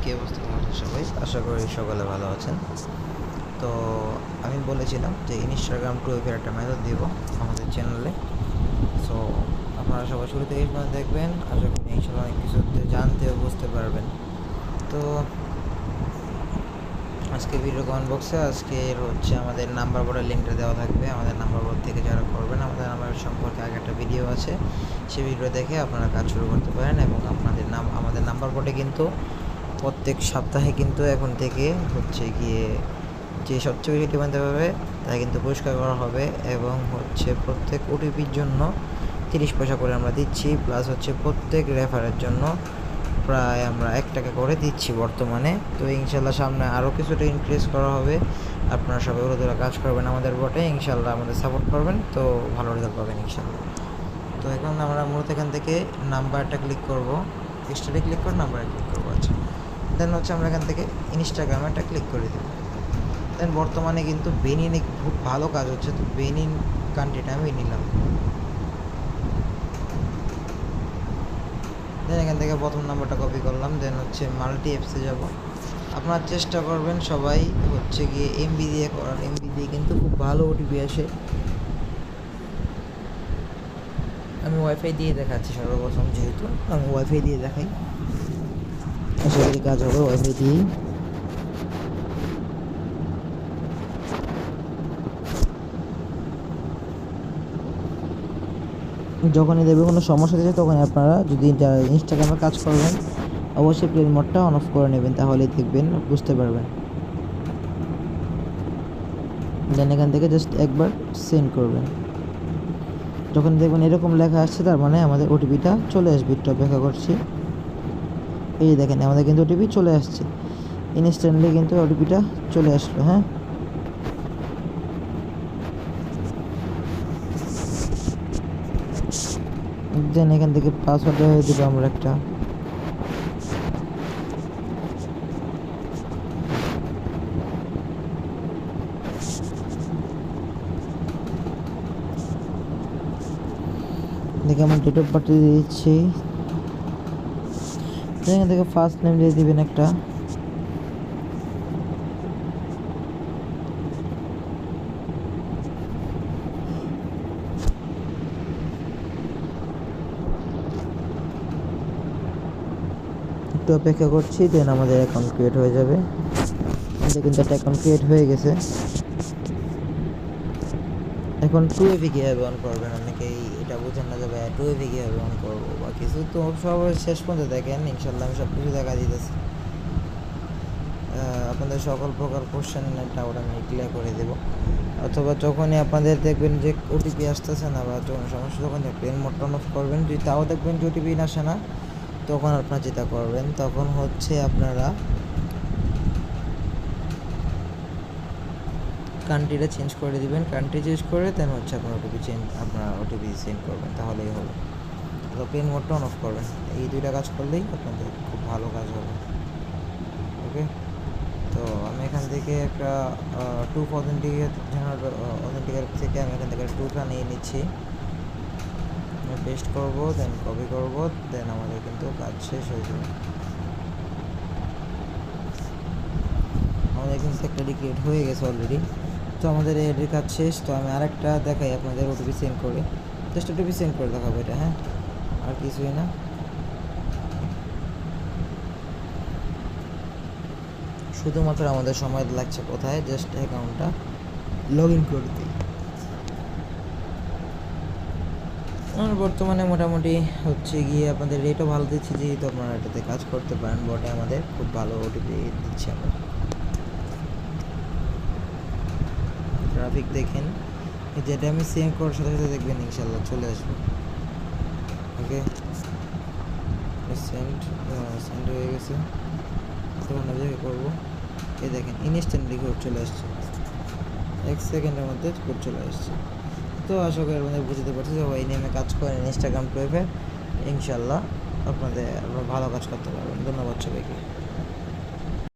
কী অবস্থা আছে সবাই? আশা করি সকলে ভালো আছেন। তো আমি বলেছিলাম যে ইনস্টাগ্রাম টু ওয়েবের একটা মেথড দিব আমাদের চ্যানেলে। সো আপনারা সবাই শুরু থেকে দেখবেন, আশা করি ইনশাল্লাহ অনেক কিছু জানতে ও বুঝতে পারবেন। তো আজকে ভিডিও কমেন্ট বক্সে আজকের আমাদের নাম্বার বোর্ডের লিঙ্কটা দেওয়া থাকবে। আমাদের নাম্বার বোর্ড থেকে যারা করবেন, আমাদের নাম্বার সম্পর্কে আগে একটা ভিডিও আছে, সেই ভিডিও দেখে আপনারা কাজ শুরু করতে পারেন। এবং আমাদের নাম্বার বোর্ডে কিন্তু প্রত্যেক সপ্তাহে কিন্তু এখন থেকে গিয়ে যে সবচেয়ে বেশি টিপ আনতে পারবে তা কিন্তু পুরস্কার করা হবে। এবং প্রত্যেক ওটিপির জন্য 30 পয়সা করে আমরা দিচ্ছি, প্লাস প্রত্যেক রেফারের জন্য প্রায় আমরা 1 টাকা করে দিচ্ছি বর্তমানে। তো ইনশাল্লাহ সামনে আরও কিছুটা ইনক্রিজ করা হবে। আপনারা সবাই ওরা কাজ করবেন আমাদের বটে, ইনশাল্লাহ আমাদের সাপোর্ট করবেন, তো ভালো রেজাল্ট পাবেন ইনশাল্লাহ। তো এখন আমরা মূলত এখান থেকে নাম্বারটা ক্লিক করব, স্টারে ক্লিক করে নাম্বারে ক্লিক করবো। আচ্ছা, দেন আমরা এখান থেকে ইনস্টাগ্রামে একটা ক্লিক করে দেব। দেন বর্তমানে কিন্তু বেনিনে খুব ভালো কাজ হচ্ছে, তো বেনিন কান্ট্রিটা আমি নিলাম। দেন এখান থেকে প্রথম নাম্বারটা কপি করলাম। দেন মাল্টি অ্যাপসে যাব। আপনারা চেষ্টা করবেন সবাই গিয়ে এমবি দিয়ে করার। এমবি দিয়ে কিন্তু খুব ভালো ওটিপি আসে। আমি ওয়াইফাই দিয়ে দেখাচ্ছি সর্বপ্রথম, যেহেতু আমি ওয়াইফাই দিয়ে দেখাই, আশা করি কাজ হবে ওয়াইফাই দিয়েই। যখনই দেবে কোনো সমস্যা দিচ্ছে, তখনই আপনারা যদি যারা ইনস্টাগ্রামে কাজ করবেন অবশ্যই প্লেন মোডটা অন অফ করে নেবেন, তাহলেই দেখবেন বুঝতে পারবেন। দেন এখান থেকে জাস্ট একবার সেন্ড করবেন। যখন দেখবেন এরকম লেখা আসছে, তার মানে আমাদের ওটিপিটা চলে আসবে। একটু অপেক্ষা করছি। এই দেখেন আমাদের কিন্তু ওটিপি চলে আসছে, ইনস্ট্যান্টলি কিন্তু ওটিপিটা চলে আসলো। হ্যাঁ, দেন এখান থেকে পাসওয়ার্ড হয়ে দেবো আমরা একটা। দেখে আমার ডেট অফ বার্থ দিয়ে দিচ্ছি। এখান থেকে ফার্স্ট নেম দিয়ে দিবেন একটা। একটু অপেক্ষা করছি, দেন আমাদের অ্যাকাউন্ট ক্রিয়েট হয়ে যাবে। আমাদের কিন্তু একটা অ্যাকাউন্ট ক্রিয়েট হয়ে গেছে। এখন 2FA কীভাবে অন করবেন, অনেকেই এটা বোঝেন না যে ভাই 2FA কীভাবে অন করবো বা কিছু। তো সব শেষ পর্যন্ত দেখেন, ইনশাল্লাহ আমি সব কিছু দেখা দিতেছি। আপনাদের সকল প্রকার কোশ্চেন ডাউট আমি ক্লিয়ার করে দেবো। অথবা যখনই আপনাদের দেখবেন যে ওটিপি আসতেছে না বা যখন সমস্যা, তখন প্লেন মোডটা অন অফ করবেন। যদি তাও দেখবেন যে ওটিপি আসে না, তখন আপনারা যেটা করবেন, তখন আপনারা কান্ট্রিটা চেঞ্জ করে দিবেন। কান্ট্রি চেঞ্জ করে দেন আপনার ওটিপি সেন্ড করবেন, তাহলেই হবে। তো প্লেন মোডটা অন অফ করবেন। এই দুইটা কাজ করলেই আপনাদের খুব ভালো কাজ হবে। ওকে, তো আমি এখান থেকে একটা 2 অথেন্টিকেট থেকে আমি এখান থেকে 2টা নিয়ে নিচ্ছি। আমি পেস্ট করবো, দেন কপি করবো, দেন আমাদের কিন্তু কাজ শেষ হয়ে যাবে। আমাদের কিন্তু একটা ক্রিয়েট হয়ে গেছে অলরেডি। তো আমাদের এর কাজ শেষ। তো আমি আরেকটা দেখাই আপনাদের ওটিপি সেন্ড করে, জাস্ট ওটিপি সেন্ড করে দেখাবো এটা। হ্যাঁ, আর কিছুই না। শুধুমাত্র আমাদের সময় লাগছে কোথায়, জাস্ট অ্যাকাউন্টটা লগ ইন করতে। বর্তমানে মোটামুটি গিয়ে আপনাদের রেটও ভালো দিচ্ছি, যেহেতু আপনারা এটাতে কাজ করতে পারেন। বটে আমাদের খুব ভালো ওটিপি দিচ্ছি আমরা। ট্রাফিক দেখেন, যেটা আমি সেন্ড করার সাথে সাথে দেখবেন ইনশাল্লাহ চলে আসবে। ওকে, সেন্ড হয়ে গেছে। তখন আমি করবো, এই দেখেন ইনস্ট্যান্টলি কোড চলে আসছে, 1 সেকেন্ডের মধ্যে কোড চলে আসছে। তো আশা করি আপনাদের বুঝতে পারছি যে এই নিয়ে কাজ করেন ইনস্টাগ্রাম টু ওয়েবে, ইনশাল্লাহ আপনারা ভালো কাজ করতে পারবেন। ধন্যবাদ সবাইকে।